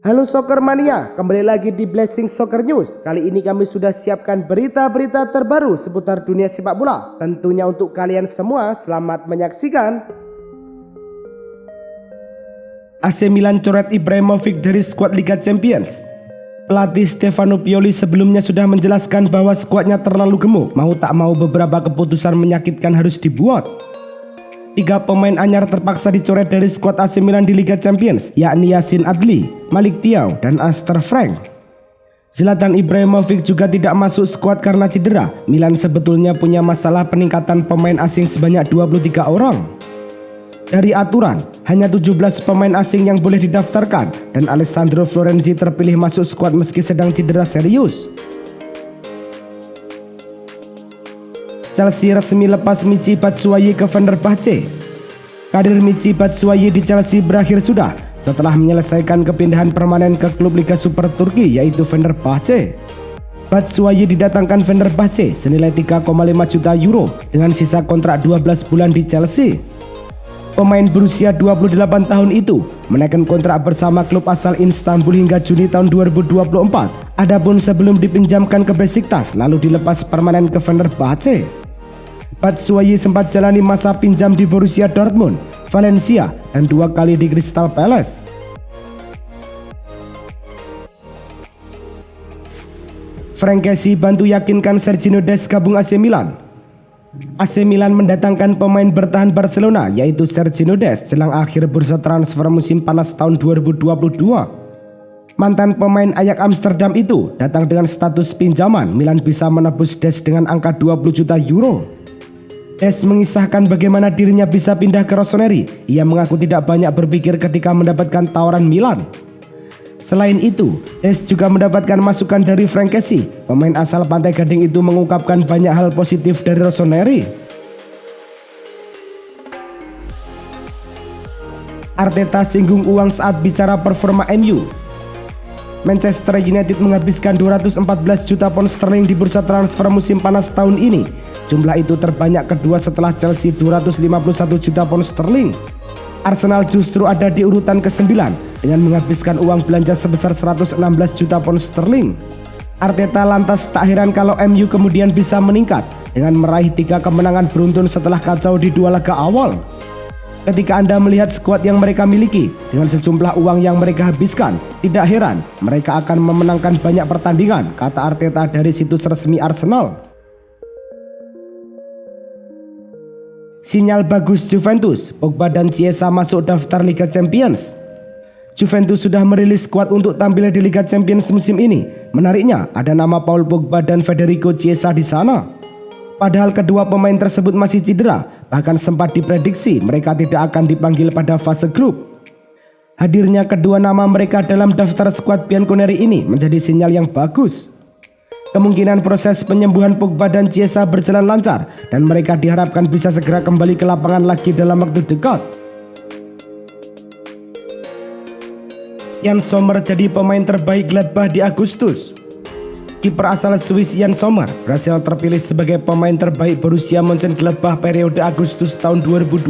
Halo Soccer Mania, kembali lagi di Blessing Soccer News. Kali ini kami sudah siapkan berita-berita terbaru seputar dunia sepak bola. Tentunya untuk kalian semua, selamat menyaksikan. AC Milan coret Ibrahimovic dari skuad Liga Champions. Pelatih Stefano Pioli sebelumnya sudah menjelaskan bahwa skuadnya terlalu gemuk. Mau tak mau beberapa keputusan menyakitkan harus dibuat. 3 pemain anyar terpaksa dicoret dari skuad AC Milan di Liga Champions, yakni Yacine Adli, Malik Thiaw, dan Aster Frank. Zlatan Ibrahimovic juga tidak masuk skuad karena cedera. Milan sebetulnya punya masalah peningkatan pemain asing sebanyak 23 orang. Dari aturan, hanya 17 pemain asing yang boleh didaftarkan, dan Alessandro Florenzi terpilih masuk skuad meski sedang cedera serius. Chelsea resmi lepas Michy Batshuayi ke Fenerbahce. Karir Michy Batshuayi di Chelsea berakhir sudah setelah menyelesaikan kepindahan permanen ke klub Liga Super Turki yaitu Fenerbahce. Batshuayi didatangkan Fenerbahce senilai 3,5 juta euro dengan sisa kontrak 12 bulan di Chelsea. Pemain berusia 28 tahun itu menaikkan kontrak bersama klub asal Istanbul hingga Juni tahun 2024. Adapun sebelum dipinjamkan ke Besiktas lalu dilepas permanen ke Fenerbahce. Batshuayi sempat jalani masa pinjam di Borussia Dortmund, Valencia, dan 2 kali di Crystal Palace. Frank Kessie bantu yakinkan Sergiño Dest gabung AC Milan. AC Milan mendatangkan pemain bertahan Barcelona yaitu Sergiño Dest jelang akhir bursa transfer musim panas tahun 2022. Mantan pemain Ajax Amsterdam itu datang dengan status pinjaman. Milan bisa menebus Dest dengan angka 20 juta euro. Dest mengisahkan bagaimana dirinya bisa pindah ke Rossoneri. Ia mengaku tidak banyak berpikir ketika mendapatkan tawaran Milan. Selain itu, Dest juga mendapatkan masukan dari Frank Kessie. Pemain asal Pantai Gading itu mengungkapkan banyak hal positif dari Rossoneri. Arteta singgung uang saat bicara performa MU. Manchester United menghabiskan 214 juta pound sterling di bursa transfer musim panas tahun ini. Jumlah itu terbanyak kedua setelah Chelsea 251 juta pound sterling. Arsenal justru ada di urutan ke-9 dengan menghabiskan uang belanja sebesar 116 juta pound sterling. Arteta lantas tak heran kalau MU kemudian bisa meningkat dengan meraih 3 kemenangan beruntun setelah kacau di 2 laga awal. Ketika Anda melihat skuad yang mereka miliki dengan sejumlah uang yang mereka habiskan, tidak heran mereka akan memenangkan banyak pertandingan, kata Arteta dari situs resmi Arsenal. Sinyal bagus Juventus, Pogba dan Chiesa masuk daftar Liga Champions. Juventus sudah merilis skuad untuk tampil di Liga Champions musim ini. Menariknya, ada nama Paul Pogba dan Federico Chiesa di sana. Padahal kedua pemain tersebut masih cedera, bahkan sempat diprediksi mereka tidak akan dipanggil pada fase grup. Hadirnya kedua nama mereka dalam daftar skuad Bianconeri ini menjadi sinyal yang bagus. Kemungkinan proses penyembuhan Pogba dan Chiesa berjalan lancar dan mereka diharapkan bisa segera kembali ke lapangan lagi dalam waktu dekat. Jan Sommer jadi pemain terbaik Gladbach di Agustus. Kiper asal Swiss Jan Sommer berhasil terpilih sebagai pemain terbaik Borussia Mönchengladbach periode Agustus tahun 2022.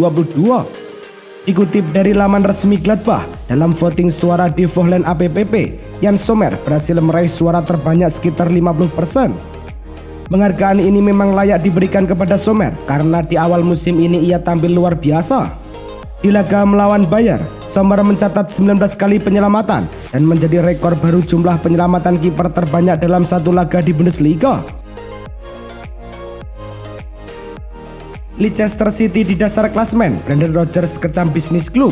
Dikutip dari laman resmi Gladbach, dalam voting suara di Vohland APPP, Jan Sommer berhasil meraih suara terbanyak sekitar 50%. Penghargaan ini memang layak diberikan kepada Sommer karena di awal musim ini ia tampil luar biasa. Di laga melawan Bayer, Sommer mencatat 19 kali penyelamatan dan menjadi rekor baru jumlah penyelamatan kiper terbanyak dalam satu laga di Bundesliga. Leicester City di dasar klasemen, Brendan Rodgers kecam bisnis klub.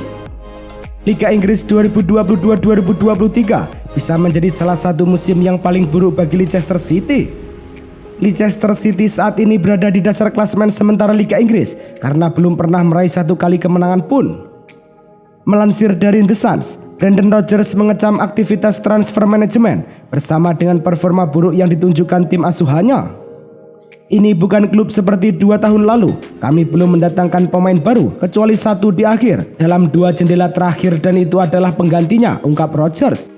Liga Inggris 2022-2023 bisa menjadi salah satu musim yang paling buruk bagi Leicester City. Leicester City saat ini berada di dasar klasemen sementara Liga Inggris karena belum pernah meraih 1 kali kemenangan pun. Melansir dari The Suns, Brendan Rodgers mengecam aktivitas transfer manajemen bersama dengan performa buruk yang ditunjukkan tim asuhannya. Ini bukan klub seperti 2 tahun lalu, kami belum mendatangkan pemain baru kecuali 1 di akhir dalam 2 jendela terakhir dan itu adalah penggantinya, ungkap Rodgers.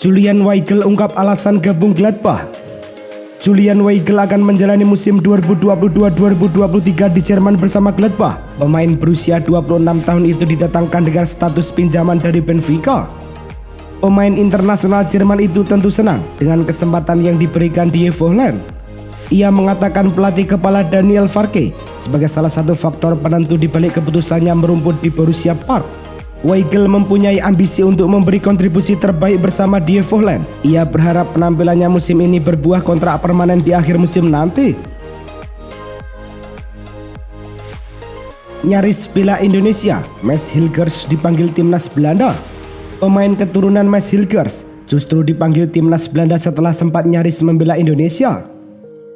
Julian Weigl ungkap alasan gabung Gladbach. Julian Weigl akan menjalani musim 2022-2023 di Jerman bersama Gladbach. Pemain berusia 26 tahun itu didatangkan dengan status pinjaman dari Benfica. Pemain internasional Jerman itu tentu senang dengan kesempatan yang diberikan di Holland. Ia mengatakan pelatih kepala Daniel Farke sebagai salah satu faktor penentu di balik keputusannya merumput di Borussia Park. Weigl mempunyai ambisi untuk memberi kontribusi terbaik bersama Die Holland. Ia berharap penampilannya musim ini berbuah kontrak permanen di akhir musim nanti. Nyaris bela Indonesia, Mads Hilgers dipanggil timnas Belanda. Pemain keturunan Mads Hilgers justru dipanggil timnas Belanda setelah sempat nyaris membela Indonesia.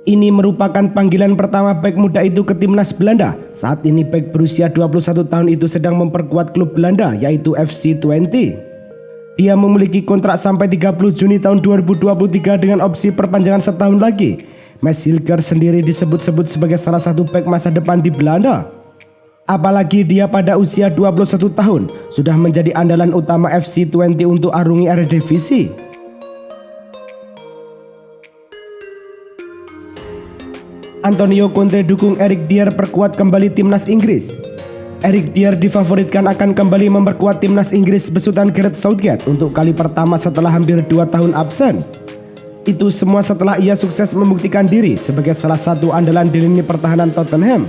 Ini merupakan panggilan pertama bek muda itu ke timnas Belanda. Saat ini bek berusia 21 tahun itu sedang memperkuat klub Belanda yaitu FC Twente. Dia memiliki kontrak sampai 30 Juni tahun 2023 dengan opsi perpanjangan setahun lagi. Mads Hilgers sendiri disebut-sebut sebagai salah satu bek masa depan di Belanda. Apalagi dia pada usia 21 tahun sudah menjadi andalan utama FC Twente untuk arungi Eredivisie. Antonio Conte dukung Eric Dier perkuat kembali timnas Inggris. Eric Dier difavoritkan akan kembali memperkuat timnas Inggris besutan Gareth Southgate untuk kali pertama setelah hampir 2 tahun absen. Itu semua setelah ia sukses membuktikan diri sebagai salah satu andalan di lini pertahanan Tottenham.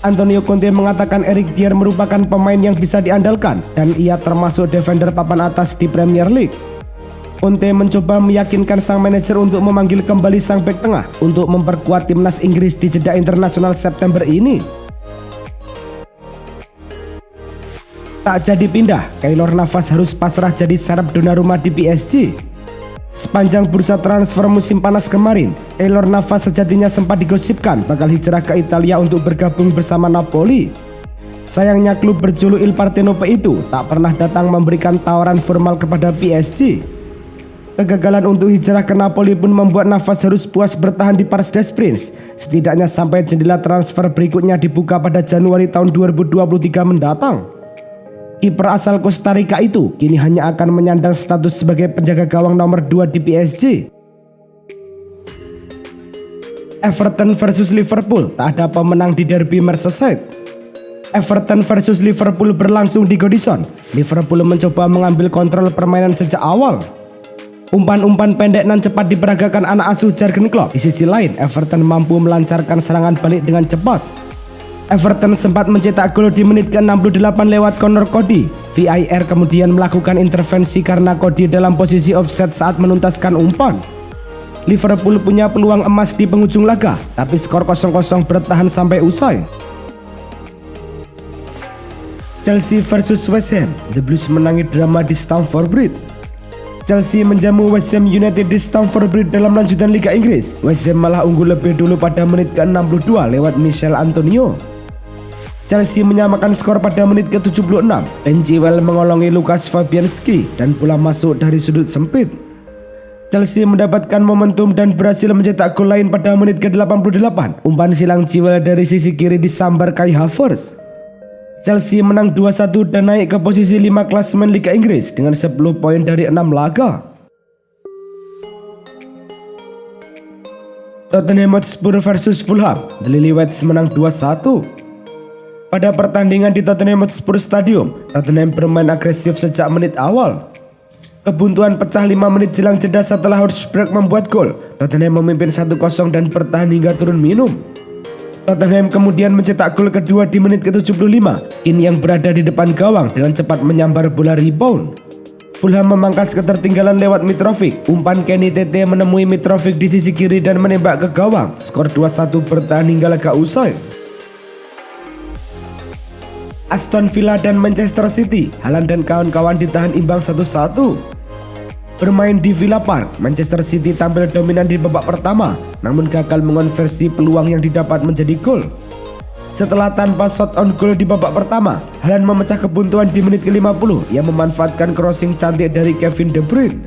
Antonio Conte mengatakan Eric Dier merupakan pemain yang bisa diandalkan dan ia termasuk defender papan atas di Premier League. Conte mencoba meyakinkan sang manajer untuk memanggil kembali sang bek tengah untuk memperkuat timnas Inggris di jeda internasional September ini. Tak jadi pindah, Keylor Navas harus pasrah jadi sarap Donnarumma di PSG. Sepanjang bursa transfer musim panas kemarin, Keylor Navas sejatinya sempat digosipkan bakal hijrah ke Italia untuk bergabung bersama Napoli. Sayangnya klub berjuluk Il Partenope itu tak pernah datang memberikan tawaran formal kepada PSG. Kegagalan untuk hijrah ke Napoli pun membuat Navas harus puas bertahan di Parc des Princes, setidaknya sampai jendela transfer berikutnya dibuka pada Januari tahun 2023 mendatang. Kiper asal Costa Rica itu kini hanya akan menyandang status sebagai penjaga gawang nomor 2 di PSG. Everton versus Liverpool, tak ada pemenang di derby Merseyside. Everton versus Liverpool berlangsung di Goodison. Liverpool mencoba mengambil kontrol permainan sejak awal. Umpan-umpan pendek dan cepat diperagakan anak asuh Jurgen Klopp. Di sisi lain, Everton mampu melancarkan serangan balik dengan cepat. Everton sempat mencetak gol di menit ke-68 lewat Conor Coady. VAR kemudian melakukan intervensi karena Coady dalam posisi offside saat menuntaskan umpan. Liverpool punya peluang emas di penghujung laga, tapi skor 0-0 bertahan sampai usai. Chelsea versus West Ham, The Blues menangi drama di Stamford Bridge. Chelsea menjamu West Ham United di Stamford Bridge dalam lanjutan Liga Inggris. West Ham malah unggul lebih dulu pada menit ke-62 lewat Michail Antonio. Chelsea menyamakan skor pada menit ke-76. Ben Chilwell mengolongi Lukas Fabianski dan bola masuk dari sudut sempit. Chelsea mendapatkan momentum dan berhasil mencetak gol lain pada menit ke-88. Umpan silang Chilwell dari sisi kiri disambar Kai Havertz. Chelsea menang 2-1 dan naik ke posisi 5 klasemen Liga Inggris dengan 10 poin dari 6 laga. Tottenham Hotspur versus Fulham, The Lilywhits menang 2-1. Pada pertandingan di Tottenham Hotspur Stadium, Tottenham bermain agresif sejak menit awal. Kebuntuan pecah 5 menit jelang jeda setelah Hotspur membuat gol. Tottenham memimpin 1-0 dan bertahan hingga turun minum. Tottenham kemudian mencetak gol kedua di menit ke-75. Kini yang berada di depan gawang dengan cepat menyambar bola rebound. Fulham memangkas ketertinggalan lewat Mitrovic. Umpan Kenny Tete menemui Mitrovic di sisi kiri dan menembak ke gawang. Skor 2-1 bertahan hingga laga usai. Aston Villa dan Manchester City, Haaland dan kawan-kawan ditahan imbang 1-1. Bermain di Villa Park, Manchester City tampil dominan di babak pertama, namun gagal mengonversi peluang yang didapat menjadi gol. Setelah tanpa shot on goal di babak pertama, Haaland memecah kebuntuan di menit ke-50 yang memanfaatkan crossing cantik dari Kevin De Bruyne.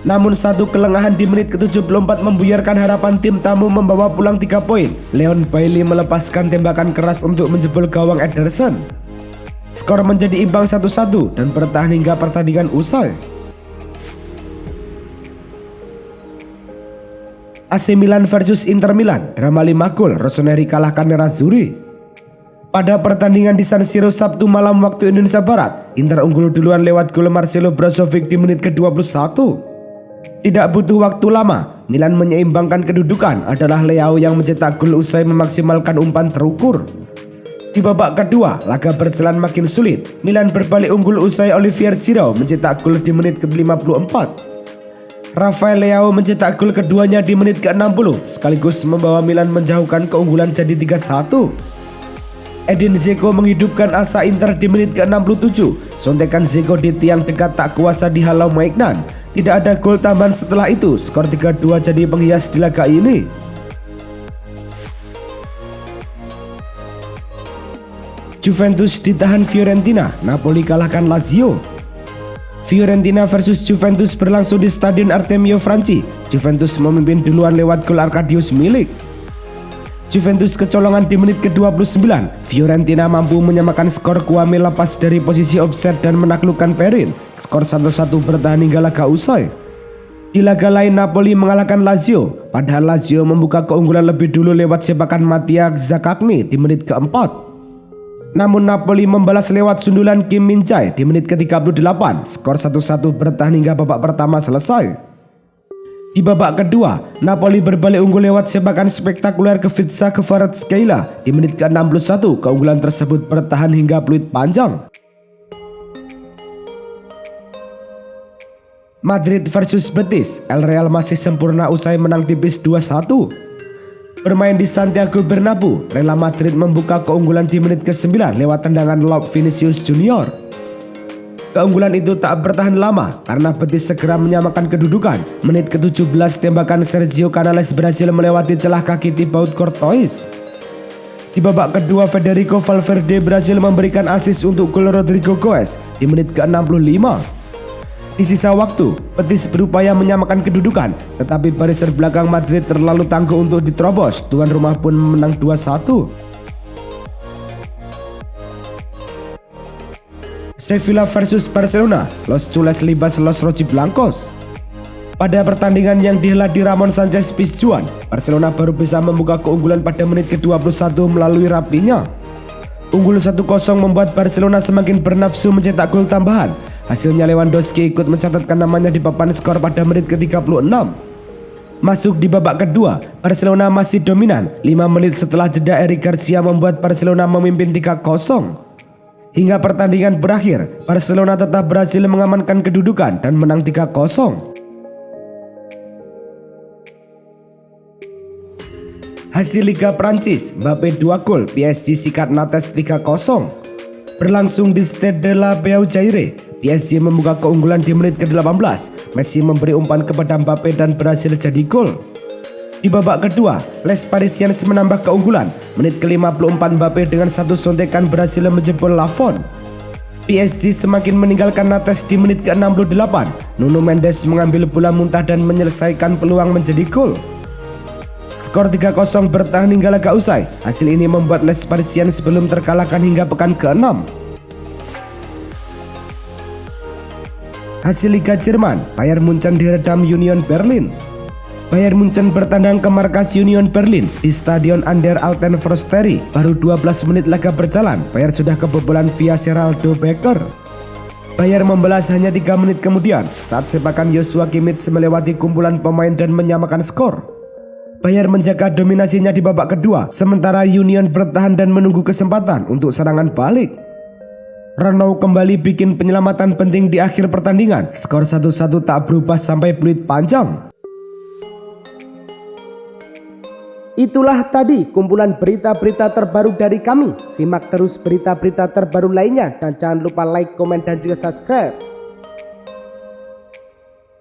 Namun satu kelengahan di menit ke-74 membuyarkan harapan tim tamu membawa pulang 3 poin. Leon Bailey melepaskan tembakan keras untuk menjebol gawang Ederson. Skor menjadi imbang 1-1 dan bertahan hingga pertandingan usai. AC Milan versus Inter Milan, drama 5 gol, Rossoneri kalahkan Nerazzurri. Pada pertandingan di San Siro Sabtu malam waktu Indonesia Barat, Inter unggul duluan lewat gol Marcelo Brozovic di menit ke-21. Tidak butuh waktu lama, Milan menyeimbangkan kedudukan, adalah Leao yang mencetak gol usai memaksimalkan umpan terukur. Di babak kedua, laga berjalan makin sulit. Milan berbalik unggul usai Olivier Giroud mencetak gol di menit ke-54. Rafael Leao mencetak gol keduanya di menit ke-60 sekaligus membawa Milan menjauhkan keunggulan jadi 3-1. Edin Dzeko menghidupkan asa Inter di menit ke-67. Sontekan Dzeko di tiang dekat tak kuasa dihalau Maignan. Tidak ada gol tambahan setelah itu, skor 3-2 jadi penghias di laga ini. Juventus ditahan Fiorentina, Napoli kalahkan Lazio. Fiorentina versus Juventus berlangsung di Stadion Artemio Franchi. Juventus memimpin duluan lewat gol Arkadiusz Milik. Juventus kecolongan di menit ke-29. Fiorentina mampu menyamakan skor Kwame lepas dari posisi offside dan menaklukkan Perin. Skor 1-1 bertahan hingga laga usai. Di laga lain Napoli mengalahkan Lazio. Padahal Lazio membuka keunggulan lebih dulu lewat sepakan Mattia Zaccagni di menit ke-4. Namun Napoli membalas lewat sundulan Kim Min-jae di menit ke-38. Skor 1-1 bertahan hingga babak pertama selesai. Di babak kedua, Napoli berbalik unggul lewat sepakan spektakuler Kvitka Kvaratskhelia di menit ke-61. Keunggulan tersebut bertahan hingga peluit panjang. Madrid versus Betis, El Real masih sempurna usai menang tipis 2-1. Bermain di Santiago Bernabeu, Real Madrid membuka keunggulan di menit ke-9 lewat tendangan lob Vinicius Junior. Keunggulan itu tak bertahan lama karena Betis segera menyamakan kedudukan. Menit ke-17 tembakan Sergio Canales berhasil melewati celah kaki Thibaut Courtois. Di babak kedua Federico Valverde berhasil memberikan assist untuk gol Rodrigo Goes di menit ke-65. Di sisa waktu, Betis berupaya menyamakan kedudukan, tetapi barisan belakang Madrid terlalu tangguh untuk diterobos. Tuan rumah pun menang 2-1. Sevilla versus Barcelona, Los Chules libas Los Rojiblancos. Pada pertandingan yang dihelat di Ramon Sanchez Pizjuan, Barcelona baru bisa membuka keunggulan pada menit ke-21 melalui Rafinha. Unggul 1-0 membuat Barcelona semakin bernafsu mencetak gol tambahan. Hasilnya Lewandowski ikut mencatatkan namanya di papan skor pada menit ke-36. Masuk di babak kedua, Barcelona masih dominan. 5 menit setelah jeda Eric Garcia membuat Barcelona memimpin 3-0. Hingga pertandingan berakhir, Barcelona tetap berhasil mengamankan kedudukan dan menang 3-0. Hasil Liga Prancis, Mbappe 2 gol, PSG sikat Nantes 3-0. Berlangsung di Stade de la Beaujaire, PSG membuka keunggulan di menit ke-18. Messi memberi umpan kepada Mbappe dan berhasil jadi gol. Di babak kedua, Les Parisiens menambah keunggulan. Menit ke-54 Mbappe dengan satu sontekan berhasil menjebol Lafont. PSG semakin meninggalkan Nantes di menit ke-68. Nuno Mendes mengambil bola muntah dan menyelesaikan peluang menjadi gol. Skor 3-0 bertahan hingga laga usai. Hasil ini membuat Les Parisiens belum terkalahkan hingga pekan ke-6. Hasil Liga Jerman, Bayern Munchen diredam Union Berlin. Bayern Munchen bertandang ke markas Union Berlin di Stadion an der Alten Försterei. Baru 12 menit laga berjalan, Bayern sudah kebobolan via Geraldo Becker. Bayern membalas hanya 3 menit kemudian saat sepakan Joshua Kimmich melewati kumpulan pemain dan menyamakan skor. Bayern menjaga dominasinya di babak kedua, sementara Union bertahan dan menunggu kesempatan untuk serangan balik. Renault kembali bikin penyelamatan penting di akhir pertandingan. Skor 1-1 tak berubah sampai peluit panjang. Itulah tadi kumpulan berita-berita terbaru dari kami. Simak terus berita-berita terbaru lainnya dan jangan lupa like, komen, dan juga subscribe.